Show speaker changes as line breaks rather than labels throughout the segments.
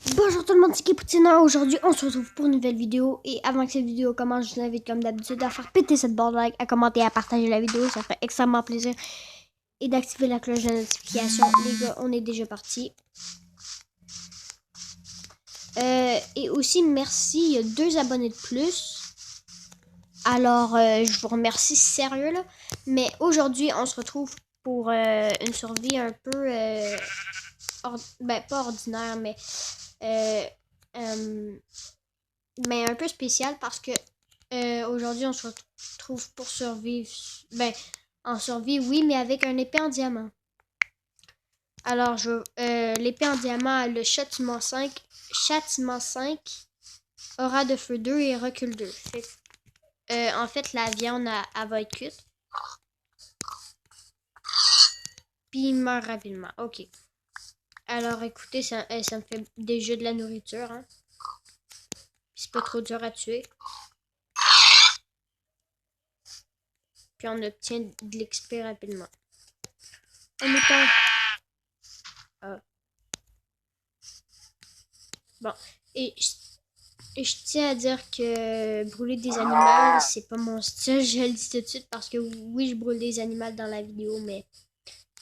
Bonjour tout le monde, c'est Kipoutina. Aujourd'hui, on se retrouve pour une nouvelle vidéo. Et avant que cette vidéo commence, je vous invite comme d'habitude à faire péter cette barre de like, à commenter, à partager la vidéo. Ça ferait extrêmement plaisir. Et d'activer la cloche de notification. Les gars, on est déjà parti. Et aussi, merci. Il y a 2 abonnés de plus. Alors, je vous remercie sérieux là. Mais aujourd'hui, on se retrouve pour une survie un peu... pas ordinaire, mais... mais un peu spécial parce que aujourd'hui on se retrouve pour survivre. En survie, oui, mais avec un épée en diamant. Alors, l'épée en diamant, le châtiment 5, aura de feu 2 et recul 2. En fait, la viande, elle va être cuite. Puis il meurt rapidement. Ok. Alors, écoutez, ça me fait déjà de la nourriture. Hein. C'est pas trop dur à tuer. Puis on obtient de l'XP rapidement. En étant... Bon. Et je tiens à dire que brûler des animaux, c'est pas mon style. Je le dis tout de suite parce que oui, je brûle des animaux dans la vidéo, mais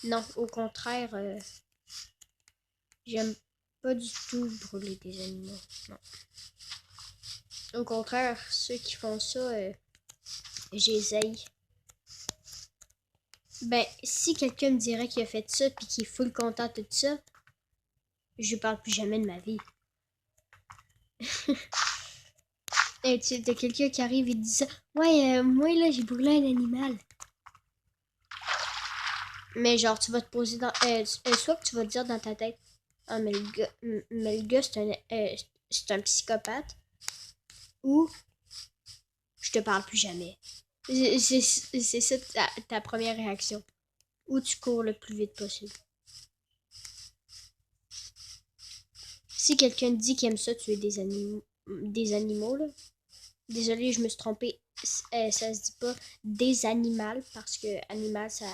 non, au contraire, j'aime pas du tout brûler des animaux. Non. Au contraire, ceux qui font ça, j'essaye. Ben, si quelqu'un me dirait qu'il a fait ça puis qu'il est full content de tout ça, je parle plus jamais de ma vie. Et tu as quelqu'un qui arrive et dit ça. Ouais, moi là, j'ai brûlé un animal. Mais genre, tu vas te poser dans... soit que tu vas te dire dans ta tête, ah, mais le gars c'est un psychopathe. Ou, je te parle plus jamais. C'est ça ta première réaction. Ou tu cours le plus vite possible. Si quelqu'un dit qu'il aime ça tuer des animaux là. Désolée, je me suis trompée. Ça se dit pas des animaux parce que animal, ça...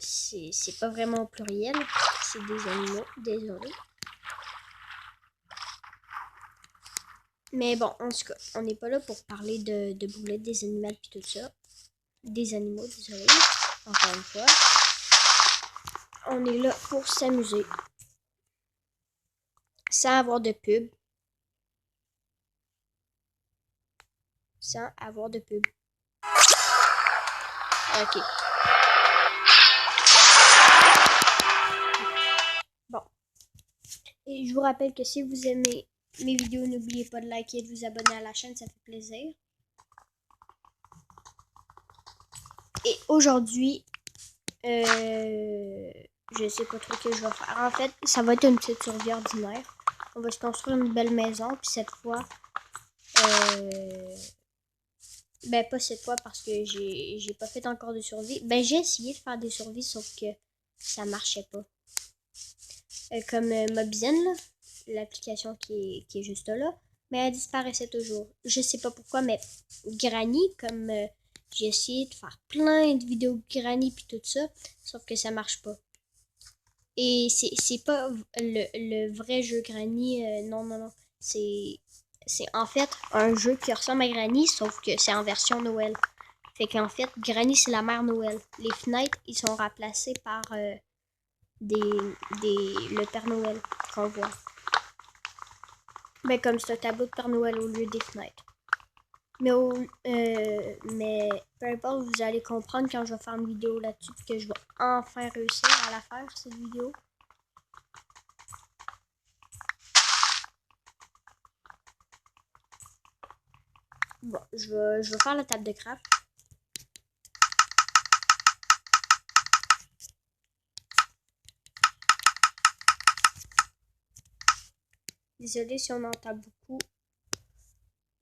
c'est pas vraiment au pluriel. C'est des animaux. Désolé. Mais bon, en tout cas, on n'est pas là pour parler de boulettes, des animaux et tout ça. Des animaux, désolé. Encore une fois. On est là pour s'amuser. Sans avoir de pub. Sans avoir de pub. Ok. Bon. Et je vous rappelle que si vous aimez mes vidéos, n'oubliez pas de liker et de vous abonner à la chaîne, ça fait plaisir. Et aujourd'hui, je sais pas trop ce que je vais faire. En fait, ça va être une petite survie ordinaire. On va se construire une belle maison, puis cette fois, ben pas cette fois parce que j'ai pas fait encore de survie. Ben j'ai essayé de faire des survies, sauf que ça marchait pas. Comme Mobzen, là, l'application qui est juste là, mais elle disparaissait toujours. Je sais pas pourquoi, mais Granny, comme j'ai essayé de faire plein de vidéos Granny puis tout ça, sauf que ça marche pas. Et c'est pas le vrai jeu Granny, non, non, non. C'est en fait un jeu qui ressemble à Granny, sauf que c'est en version Noël. Fait qu'en fait, Granny, c'est la mère Noël. Les fenêtres, ils sont remplacés par le Père Noël qu'on voit. Ben, comme c'est un tableau de Père Noël au lieu des fenêtres. Mais peu importe, vous allez comprendre quand je vais faire une vidéo là-dessus, que je vais enfin réussir à la faire, cette vidéo. Bon, je vais faire la table de craft. Désolé si on entend beaucoup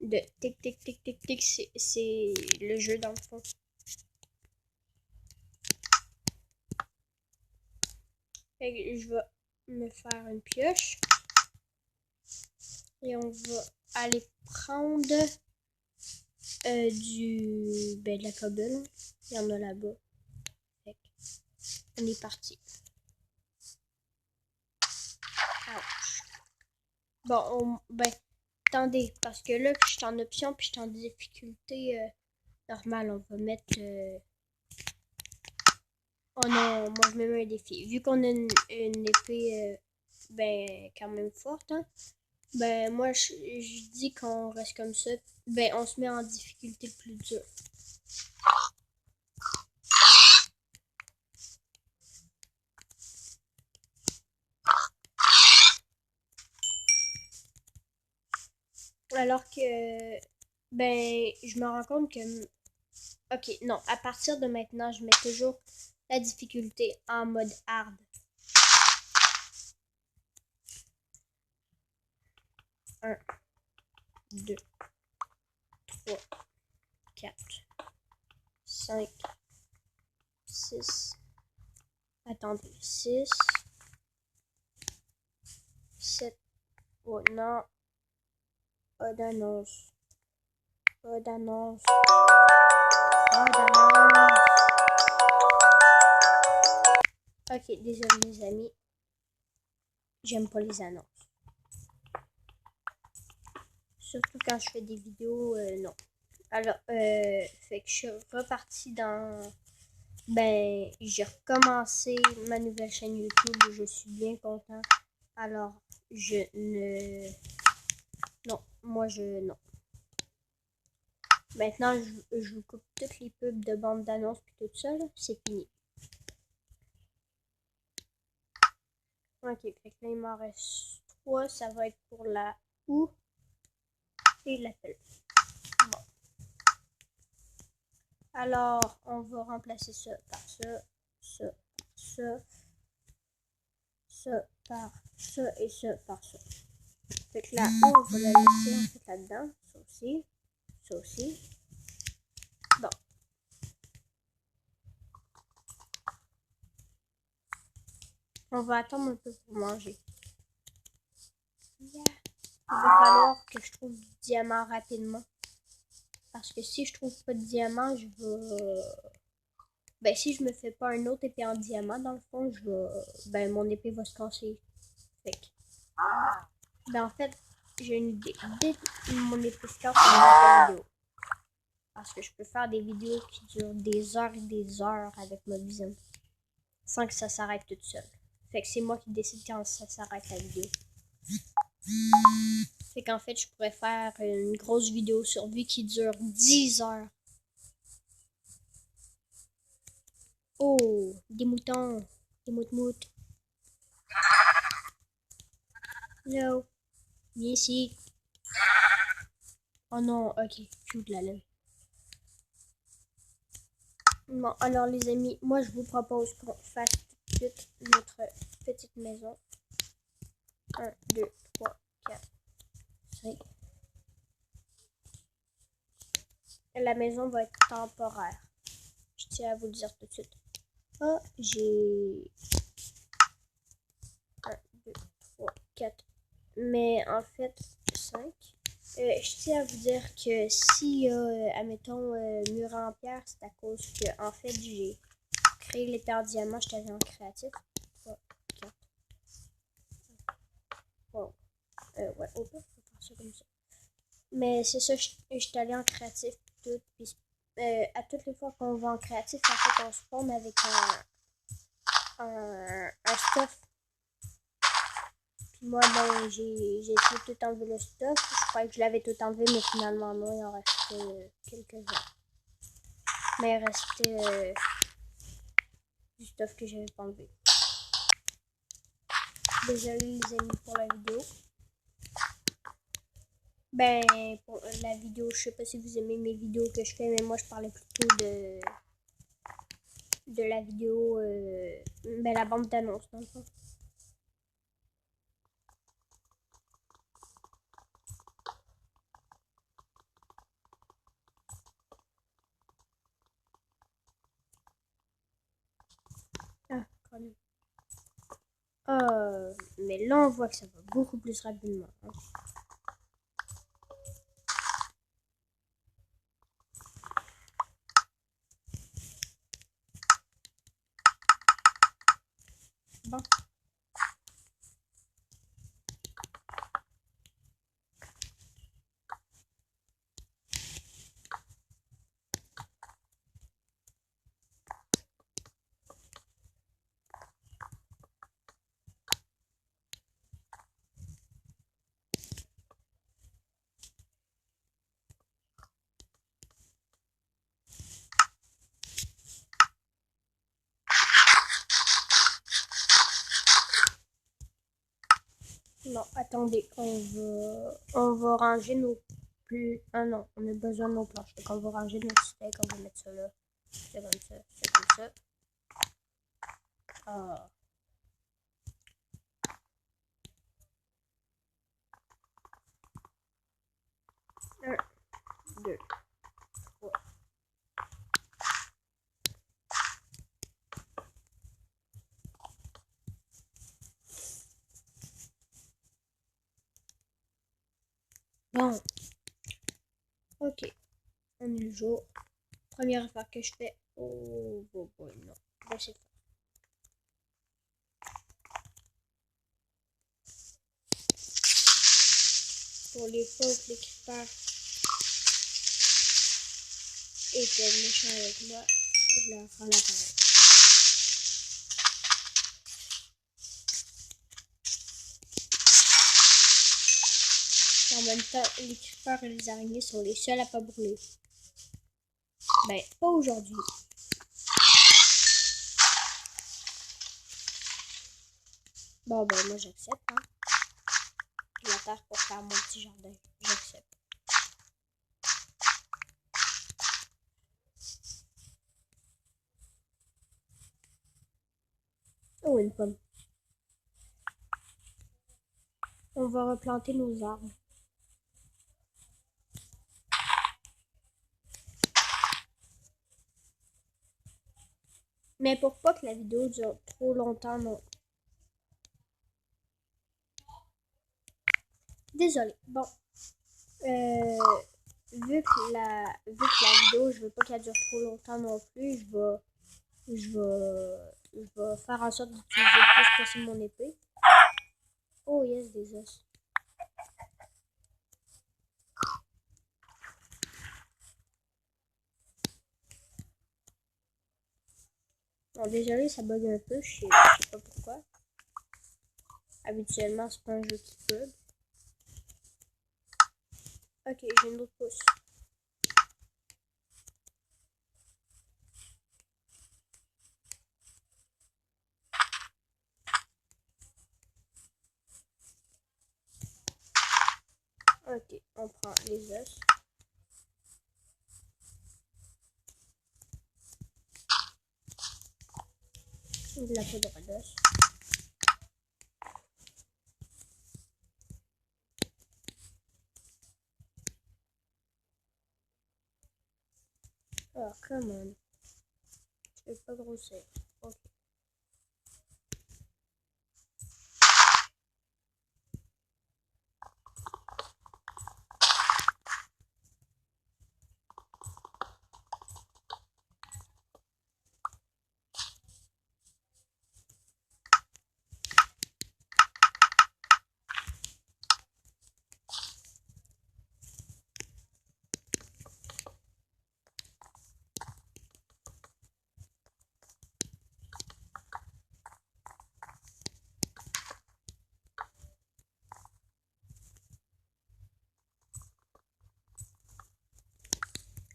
de tic tic tic tic tic, c'est le jeu dans le fond. Fait que je vais me faire une pioche. Et on va aller prendre de la cobble. Il y en a là-bas. On est parti. Ben, attendez, parce que là, je suis en option, puis je suis en difficulté normale. On va mettre... Oh non, moi je me mets un défi. Vu qu'on a une épée, ben, quand même forte, hein, ben, moi je dis qu'on reste comme ça. Ben, on se met en difficulté le plus dur. Alors que, ben, je me rends compte que, ok, non, à partir de maintenant, je mets toujours la difficulté en mode hard. Un, 2, 3, 4, 5, 6. Attendez, 6, 7. Oh non, pas d'annonce. Pas d'annonce. Pas d'annonce. Ok, désolé les amis. J'aime pas les annonces. Surtout quand je fais des vidéos, non. Alors, fait que je suis repartie dans... Ben, j'ai recommencé ma nouvelle chaîne YouTube. Je suis bien content. Alors, je ne... Non, moi je... Non. Maintenant, je vous coupe toutes les pubs de bande d'annonces puis tout ça, là. C'est fini. Ok, fait que là, il m'en reste 3. Ça va être pour la OU et l'appel. Bon. Alors, on va remplacer ça par ça, ça, ça, ça par ça et ça par ça. Fait que la OU, on va la laisser en fait là-dedans. Ça aussi, ça aussi. Bon. On va attendre un peu pour manger. Yeah. Il va falloir que je trouve du diamant rapidement. Parce que si je trouve pas de diamant, je vais... Ben, si je me fais pas un autre épée en diamant, dans le fond, je vais... Ben, mon épée va se casser. Fait que... Ben, en fait, j'ai une idée. Dès que mon épée se casse, on va faire une vidéo. Parce que je peux faire des vidéos qui durent des heures et des heures avec ma vision. Sans que ça s'arrête toute seule. Fait que c'est moi qui décide quand ça s'arrête la vidéo. Fait qu'en fait, je pourrais faire une grosse vidéo survie qui dure 10 heures. Oh, des moutons. Des moutmoutes. No. Viens ici. Oh non, ok. Plus de la laine. Bon, alors les amis, moi je vous propose qu'on fasse tout de suite notre petite maison. 1, 2, 3, 4, 5. La maison va être temporaire. Je tiens à vous le dire tout de suite. Ah, j'ai 1, 2, 3, 4. Mais en fait, 5. Je tiens à vous dire que si, admettons, mur en pierre, c'est à cause que, en fait, j'ai créé l'épée en diamant, je t'avais en créatif. 3, 4. Bon. Ouais, on peut faire ça comme ça. Mais c'est ça, je suis allée en créatif tout. Puis, à toutes les fois qu'on va en créatif, en fait, on se spawn avec un stuff. Puis moi, ben, j'ai essayé de tout enlever le stuff. Je croyais que je l'avais tout enlevé, mais finalement, non, il en restait quelques-uns. Mais il restait du stuff que j'avais pas enlevé. Désolé les amis pour la vidéo. Ben, pour la vidéo, je sais pas si vous aimez mes vidéos que je fais, mais moi je parlais plutôt de la vidéo, ben la bande d'annonce dans le fond. Ah, quand même. Mais là on voit que ça va beaucoup plus rapidement. Hein. Bon. Non, attendez, on va ranger nos plus. Ah non, on a besoin de nos planches. Donc on va ranger nos steaks, on va mettre ça là. C'est comme ça, c'est comme ça. Ah. Un, deux, trois. Bon. Ok. On est le jour. Première affaire que je fais. Oh, boy, non. Là, c'est fait. Pour les fois où l'équipeur était méchant avec moi, je leur rends l'appareil. En même temps, l'équipeur et les araignées sont les seuls à pas brûler. Ben, pas aujourd'hui. Bon, ben, moi, j'accepte, hein. De la terre pour faire mon petit jardin. J'accepte. Oh, une pomme. On va replanter nos arbres. Mais pour pas que la vidéo dure trop longtemps, non. Désolée. Bon. Vu que la vidéo, je veux pas qu'elle dure trop longtemps non plus, je vais faire en sorte d'utiliser le plus possible mon épée. Oh yes, des os. Bon, désolé, ça bug un peu, je sais pas pourquoi. Habituellement, c'est pas un jeu qui bug. Ok, j'ai une autre pousse. Ok, on prend les os. De la poudre d'os. Oh, come on. Je vais pas grossir. Ok.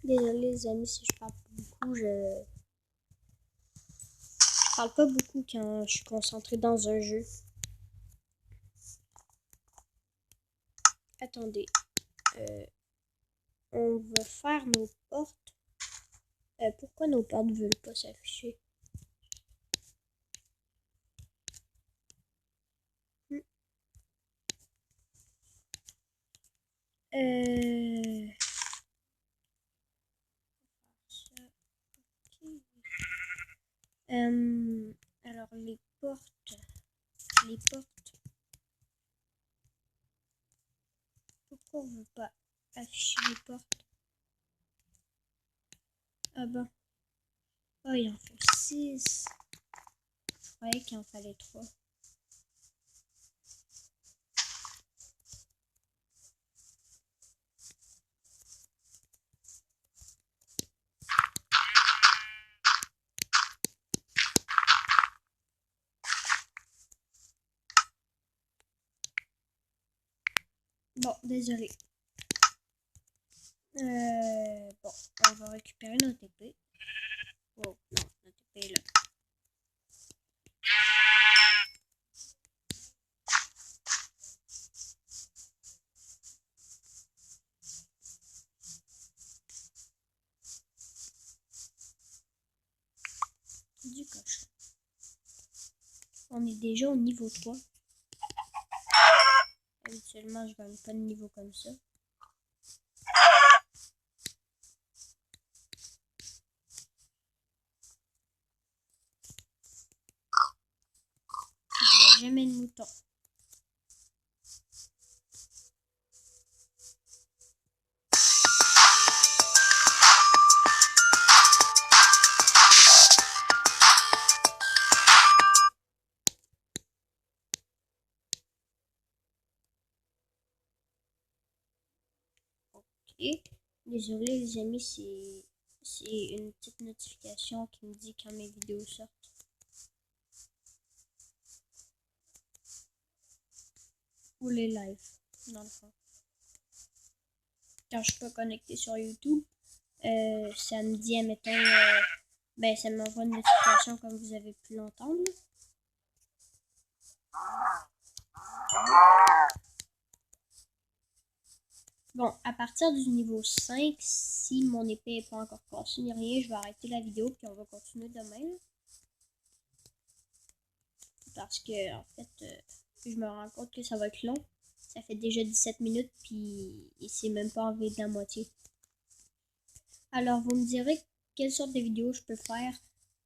Désolé les amis si je parle pas beaucoup, je parle pas beaucoup quand je suis concentrée dans un jeu. Attendez. On va faire nos portes. Pourquoi nos portes ne veulent pas s'afficher? Euh... Alors les portes. Pourquoi on veut pas afficher les portes? Ah ben. Oh, il en faut 6. Je croyais qu'il en fallait 3. Bon, désolé. Bon, on va récupérer notre épée. Oh, non, notre épée est là. est déjà au niveau 3. Habituellement, je gagne pas de niveau comme ça. Je vois jamais de mouton. Ok. Désolé les amis, c'est une petite notification qui me dit quand mes vidéos sortent. Ou les lives, dans le fond. Quand je suis pas connecté sur YouTube, ça me dit, admettons, ben ça m'envoie une notification comme vous avez pu l'entendre. Bon, à partir du niveau 5, si mon épée n'est pas encore cassée ni rien, je vais arrêter la vidéo puis on va continuer demain. Là. Parce que, en fait, je me rends compte que ça va être long. Ça fait déjà 17 minutes puis il s'est même pas enlevé de la moitié. Alors, vous me direz quelle sorte de vidéo je peux faire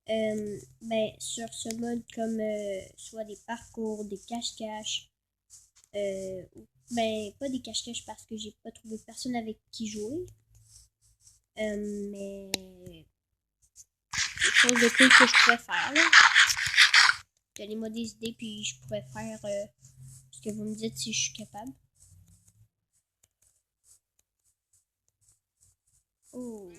ben, sur ce mode comme soit des parcours, des cache-cache. Ben, pas des cache-cache parce que j'ai pas trouvé personne avec qui jouer. Mais quelque chose de cool que je pourrais faire. Là. Donnez-moi des idées puis je pourrais faire ce que vous me dites si je suis capable. Oh.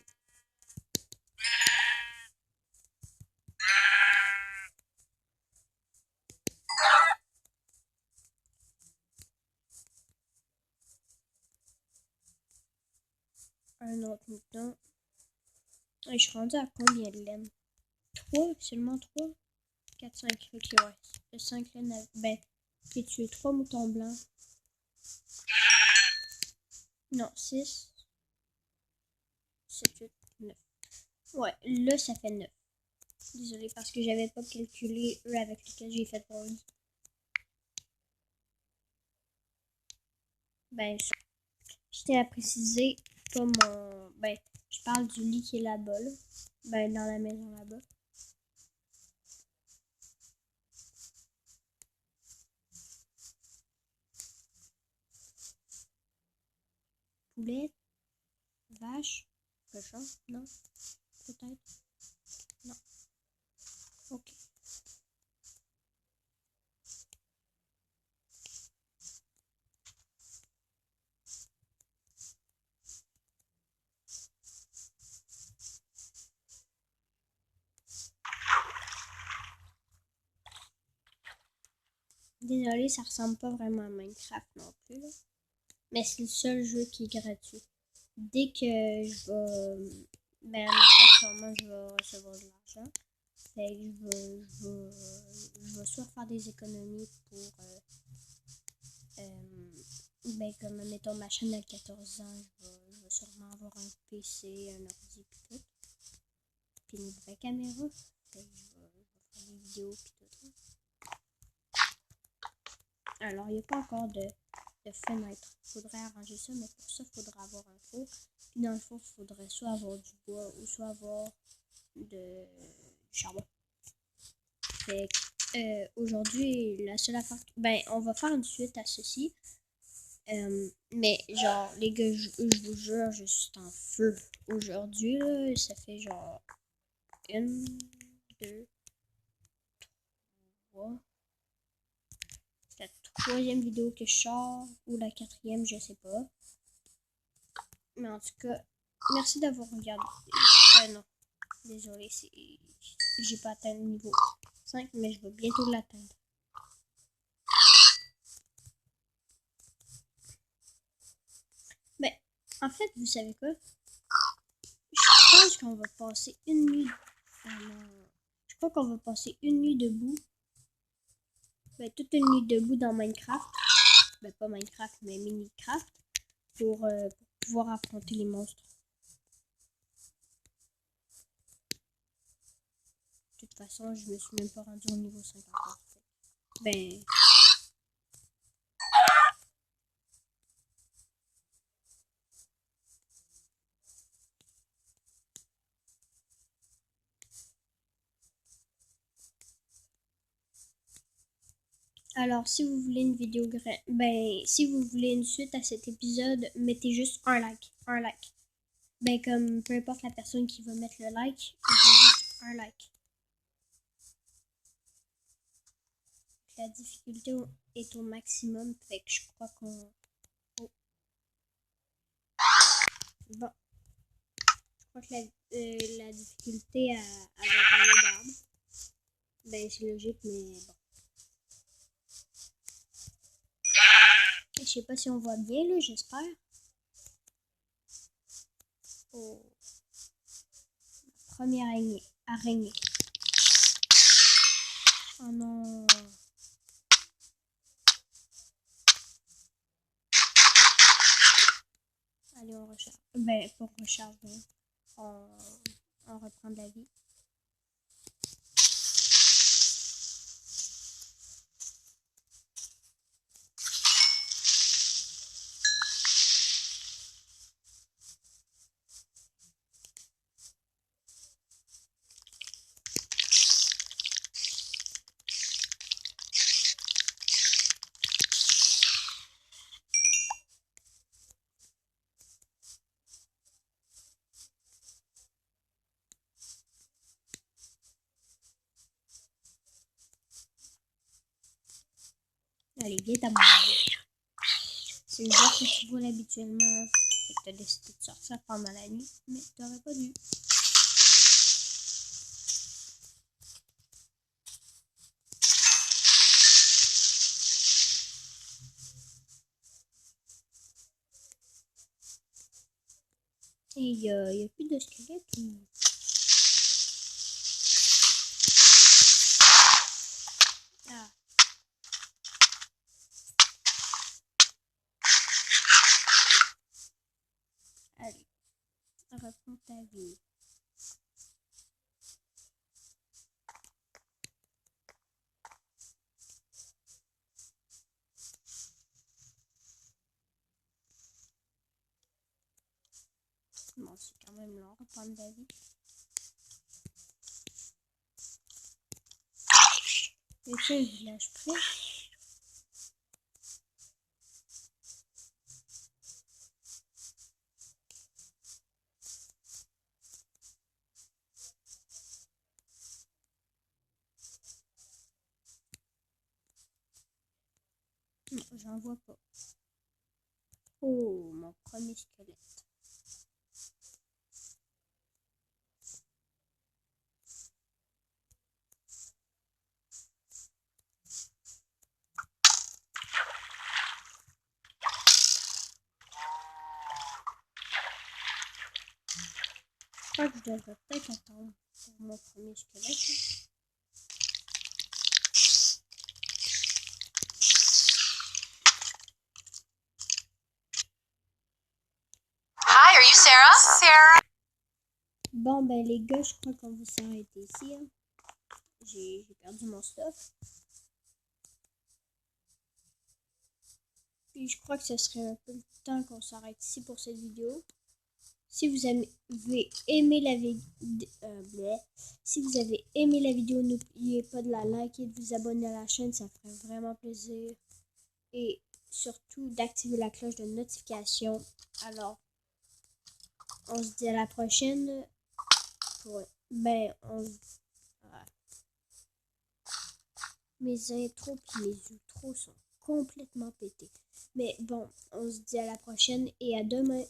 Un autre mouton. Et je suis rendu à combien de laine? 3, seulement 3? 4, 5. Ok, ouais. Le 5 laine. Ben, j'ai tué 3 moutons blancs. Non, 6. 7, 8, 9. Ouais, là, ça fait 9. Désolé parce que j'avais pas calculé eux avec lesquels j'ai fait mon lit. Ben, je tiens à préciser, pas mon. Ben, je parle du lit qui est là-bas, là. Ben, dans la maison là-bas. Poulette, vache, cochon, non? Peut-être? Non. Ok. Désolé, ça ressemble pas vraiment à Minecraft non plus, là. Mais c'est le seul jeu qui est gratuit. Dès que je vais. Ben, à Minecraft, je vais recevoir de l'argent. Fait que je vais soit faire des économies pour. Ben, comme mettons ma chaîne à 14 ans, je vais sûrement avoir un PC, un ordi pis tout. Puis une vraie caméra. Fait que je vais faire des vidéos pis tout. Alors, il n'y a pas encore de fenêtre. Il faudrait arranger ça, mais pour ça, il faudrait avoir un four. Puis dans le four, il faudrait soit avoir du bois ou soit avoir du charbon. Fait que, aujourd'hui, la seule affaire. Ben, on va faire une suite à ceci. Mais genre, les gars, je vous jure, je suis en feu. Aujourd'hui, là, ça fait genre 1, 2, 3. C'est la troisième vidéo que je sors, ou la quatrième, je sais pas. Mais en tout cas, merci d'avoir regardé. Non, désolé, j'ai pas atteint le niveau 5, mais je vais bientôt l'atteindre. Mais en fait, vous savez quoi? Je pense qu'on va passer une nuit. Je crois qu'on va passer une nuit debout. Ben, toute une nuit debout dans Minecraft. Ben, pas Minecraft, mais Minecraft. Pour pouvoir affronter les monstres. De toute façon, je me suis même pas rendu au niveau 5 encore. Ben... Alors, si vous voulez une vidéo si vous voulez une suite à cet épisode, mettez juste un like. Un like. Ben, comme peu importe la personne qui va mettre le like, j'ai juste un like. La difficulté est au maximum, fait que je crois qu'on... Oh. Bon. Je crois que la difficulté va être d'arbre. Ben, c'est logique, mais bon. Je sais pas si on voit bien, là, j'espère. Oh. Première araignée. Oh non. Allez, on recharge. Ben, pour recharge, ben, on reprend de la vie. Allez, viens ta mère. C'est le genre que tu voles habituellement. Fait que t'as décidé de sortir pendant la nuit, mais t'aurais pas dû. Et il y a plus de squelettes ou... Ah. Allez, reprends ta vie. Bon, c'est quand même long, reprendre ta vie. Et c'est un village près. Non, j'en vois pas. Oh, mon premier squelette. Je crois que je devrais peut-être attendre pour mon premier squelette.
Hi, are you Sarah? Sarah.
Bon, ben les gars, je crois qu'on va s'arrêter ici. Hein. J'ai perdu mon stuff. Puis je crois que ce serait un peu le temps qu'on s'arrête ici pour cette vidéo. Si vous avez aimé la vidéo, si vous avez aimé la vidéo, n'oubliez pas de la liker et de vous abonner à la chaîne, ça ferait vraiment plaisir. Et surtout d'activer la cloche de notification. Alors, on se dit à la prochaine. Mes intros puis mes outros sont complètement pétés. Mais bon, on se dit à la prochaine et à demain.